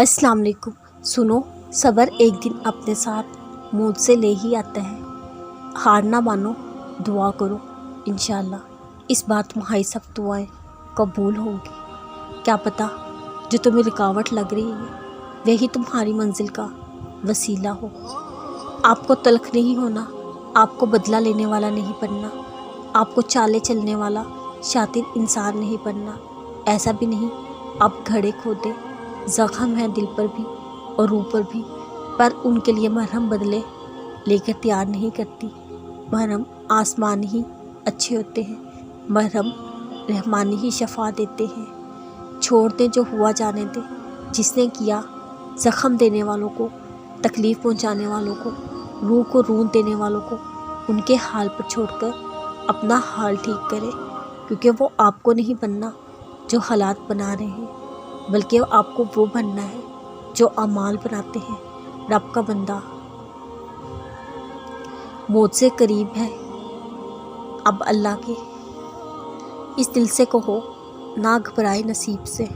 अस्सलाम वालेकुम। सुनो, सब्र एक दिन अपने साथ मौत से ले ही आता है। हार ना मानो, दुआ करो, इंशाअल्लाह इस बार तुम्हारी सब दुआएं कबूल होंगी। क्या पता जो तुम्हें रुकावट लग रही है वही तुम्हारी मंजिल का वसीला हो। आपको तल्ख नहीं होना, आपको बदला लेने वाला नहीं बनना, आपको चाले चलने वाला शातिर इंसान नहीं बनना। ऐसा भी नहीं आप घड़े खोदे, ज़ख्म है दिल पर भी और रूह पर भी, पर उनके लिए मरहम बदले लेकर तैयार नहीं करती। मरहम आसमानी ही अच्छे होते हैं, मरहम रहमानी ही शफा देते हैं। छोड़ दे जो हुआ जाने दे, जिसने किया ज़ख्म देने वालों को, तकलीफ़ पहुंचाने वालों को, रूह को रूंध देने वालों को उनके हाल पर छोड़कर अपना हाल ठीक करे, क्योंकि वो आपको नहीं बनना जो हालात बना रहे हैं, बल्कि आपको वो बनना है जो अमाल बनाते हैं। रब का बंदा मौत से करीब है, अब अल्लाह के इस दिल से कहो ना घबराए नसीब से।